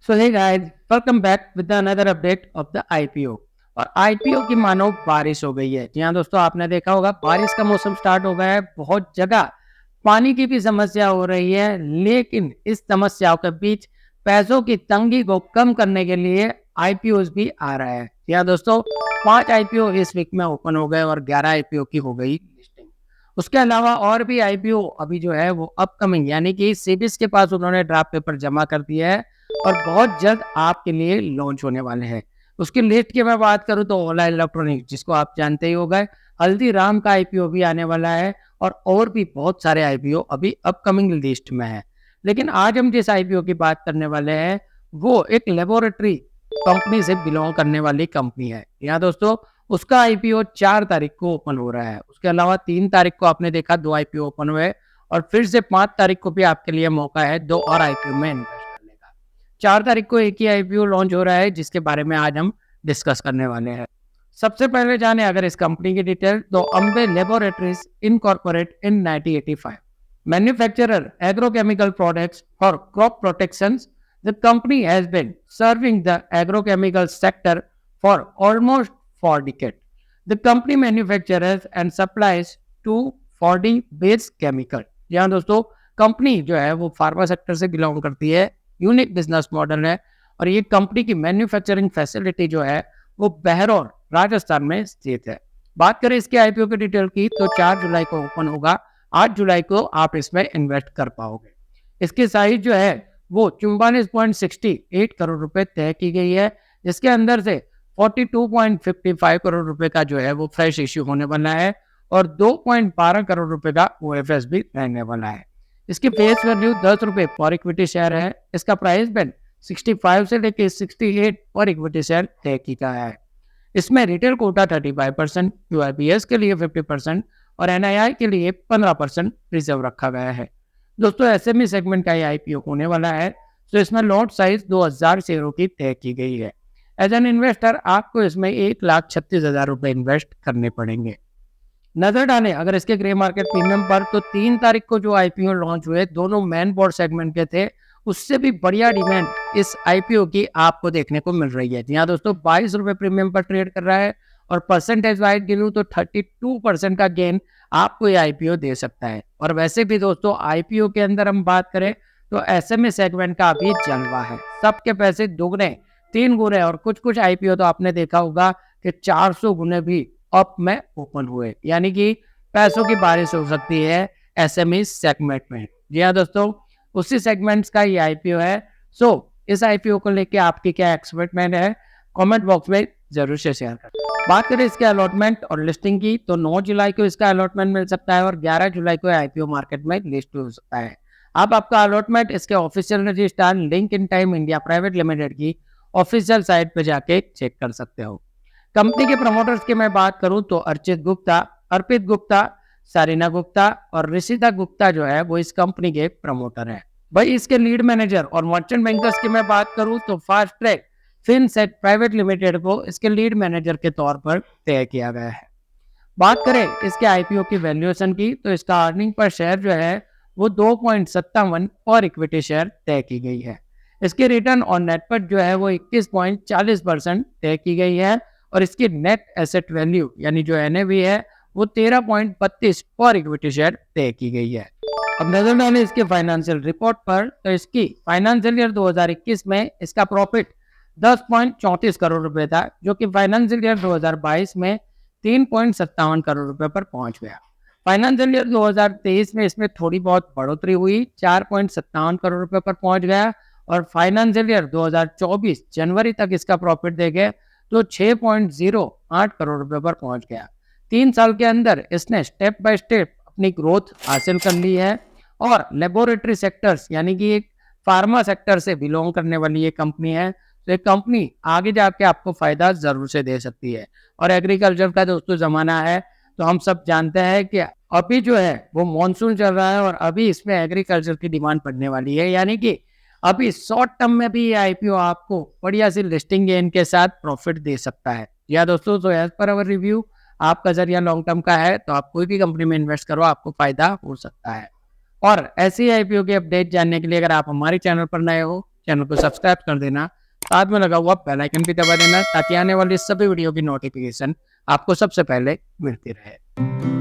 So hey guys, welcome back with another update of the IPO. और IPO की मानो बारिश हो गई है। जी हाँ दोस्तों, आपने देखा होगा बारिश का मौसम स्टार्ट हो गया है। बहुत जगह पानी की भी समस्या हो रही है, लेकिन इस समस्याओं के बीच पैसों की तंगी को कम करने के लिए आईपीओ भी आ रहा है। जी हाँ दोस्तों, 5 आईपीओ इस वीक में ओपन हो गए और 11 आईपीओ की हो गई लिस्टिंग। उसके अलावा और भी आईपीओ अभी जो है वो अपकमिंग, यानी कि सेबीज के पास उन्होंने ड्राफ्ट पेपर जमा कर दिया है और बहुत जल्द आपके लिए लॉन्च होने वाले हैं। उसकी लिस्ट की मैं बात करूं तो ओला इलेक्ट्रॉनिक, जिसको आप जानते ही हो गए, हल्दीराम का आईपीओ भी आने वाला है और भी बहुत सारे आईपीओ अभी अपकमिंग लिस्ट में है। लेकिन आज हम जिस आईपीओ की बात करने वाले हैं वो एक लेबोरेटरी कंपनी से बिलोंग करने वाली कंपनी है। यहाँ दोस्तों, उसका आईपीओ 4 तारीख को ओपन हो रहा है। उसके अलावा 3 तारीख को आपने देखा 2 आईपीओ ओपन हुए और फिर से 5 तारीख को भी आपके लिए मौका है 2 और आईपीओ में इन्वेस्ट करने का। 4 तारीख को एक ही आईपीओ लॉन्च हो रहा है, जिसके बारे में आज हम डिस्कस करने वाले हैं। सबसे पहले जाने अगर इस कंपनी की डिटेल, तो Ambe laboratories incorporate in 1985, manufacturer agrochemical products for crop protection. The company has been serving the agrochemical sector for almost 4 decades. The company manufactures and supplies to 40 base chemical। यहाँ दोस्तों, कंपनी जो है वो pharma sector से belong करती है। Unique business model है और ये कंपनी की मैन्युफैक्चरिंग फैसिलिटी जो है वो बहरौर राजस्थान में स्थित है। बात करें इसके आईपीओ की डिटेल की, तो 4 जुलाई को ओपन होगा। 8 जुलाई को आप इसमें इन्वेस्ट कर पाओगे। इसकी साइज जो है वो 44.68 करोड़ रुपए तय की गई है, जिसके अंदर से 42.55 करोड़ रुपए का जो है वो फ्रेश इश्यू होने वाला है और 2.12 करोड़ रुपए का ओएफएस भी रहने वाला है। इसकी फेस वैल्यू 10 रुपए पर इक्विटी शेयर है। इसका प्राइस बैंड 65 से लेकर 68 पर इक्विटी शेयर तय किया है। इसमें रिटेल कोटा 35%, यूआईबीएस के लिए 50% और एनआईआई के लिए 15% रिजर्व रखा गया है। दोस्तों, एसएमई सेगमेंट का ये आईपीओ होने वाला है, तो इसमें लॉट साइज 2000 शेयरों की तय की गई है। एज एन इन्वेस्टर आपको इसमें 1,36,000 रुपए इन्वेस्ट करने पड़ेंगे। नजर डालें अगर इसके ग्रे मार्केट प्रीमियम पर, तो 3 तारीख को जो आईपीओ लॉन्च हुए दोनों मैन बोर्ड सेगमेंट के थे, उससे भी बढ़िया डिमांड इस आईपीओ की आपको देखने को मिल रही है। जी हाँ दोस्तों, 22 रुपए प्रीमियम पर ट्रेड कर रहा है और परसेंटेज वाइज गिनूं तो 32% का गेन आपको ये आईपीओ दे सकता है। और वैसे भी दोस्तों, आईपीओ के अंदर हम बात करें तो एसएमए सेगमेंट का भी जलवा है। सबके पैसे दुगने 3 गुने और कुछ कुछ आईपीओ तो आपने देखा होगा कि 400 गुने भी अप में ओपन हुए, यानी कि पैसों की बारिश हो सकती है एसएमई सेगमेंट में। जी हाँ दोस्तों, उसी सेगमेंट्स का ये आईपीओ है। सो इस आईपीओ को लेके आपकी क्या एक्सपेक्टेशन है, कमेंट बॉक्स में जरूर से शेयर करें। बात करें इसके अलॉटमेंट और लिस्टिंग की, तो 9 जुलाई को इसका अलॉटमेंट मिल सकता है और 11 जुलाई को आईपीओ मार्केट में लिस्ट हो सकता है। आप आपका अलॉटमेंट इसके official registrar link in time India private limited की ऑफिशियल साइट पे जाके चेक कर सकते हो। कंपनी के प्रमोटर्स की मैं बात करूं तो अर्चित गुप्ता, अर्पित गुप्ता, सारिना गुप्ता और ऋषिता गुप्ता जो है वो इस कंपनी के प्रमोटर हैं। भाई, इसके लीड मैनेजर और मर्चेंट बैंकर्स की मैं बात करूं तो फास्ट ट्रैक फिनसेट प्राइवेट लिमिटेड को इसके लीड मैनेजर के तौर पर तय किया गया है। बात करें इसके आईपीओ की वैल्यूएशन की, तो इसका अर्निंग पर शेयर जो है वो 2.57 पर इक्विटी शेयर तय की गई है। इसकी रिटर्न ऑन नेटवर्थ जो है वो 21.40% तय की गई है और इसकी नेट एसेट वैल्यू यानी जो एनएवी है वो 13.32 पर इक्विटी शेयर तय की गई है। अब नजर डालें इसके फाइनेंशियल रिपोर्ट पर, तो इसकी फाइनेंशियल ईयर 2021 में इसका प्रॉफिट 10.34 करोड़ रुपए था, जो कि फाइनेंशियल ईयर 2022 में 3.57 करोड़ रुपए पर पहुंच गया। फाइनेंशियल ईयर 2023 में इसमें थोड़ी बहुत बढ़ोतरी हुई, 4.57 करोड़ रुपए पर पहुंच गया और फाइनेंशियल ईयर 2024 जनवरी तक इसका प्रॉफिट देखे तो 6.08 करोड़ रुपए पर पहुंच गया। 3 साल के अंदर इसने स्टेप बाय स्टेप अपनी ग्रोथ हासिल कर ली है और लेबोरेटरी सेक्टर्स यानी कि एक फार्मा सेक्टर से बिलोंग करने वाली ये कंपनी है। तो एक कंपनी आगे जाके आपको फायदा जरूर से दे सकती है। और एग्रीकल्चर का दोस्तों जमाना है, तो हम सब जानते हैं कि अभी जो है वो मॉनसून चल रहा है और अभी इसमें एग्रीकल्चर की डिमांड बढ़ने वाली है, यानी कि अभी शॉर्ट टर्म में भी ये आईपीओ आपको बढ़िया सी लिस्टिंग गेन के साथ प्रॉफिट दे सकता है। या दोस्तों, तो एज पर अवर रिव्यू आपका जरिया लॉन्ग टर्म का है, तो आप कोई भी कंपनी में इन्वेस्ट करो, आपको फायदा हो सकता है। और ऐसी आईपीओ की अपडेट जानने के लिए अगर आप हमारे चैनल पर नए हो, चैनल को सब्सक्राइब कर देना, साथ में लगा हुआ बेल आइकन भी दबा देना ताकि आने वाली सभी वीडियो की नोटिफिकेशन आपको सबसे पहले मिलती रहे।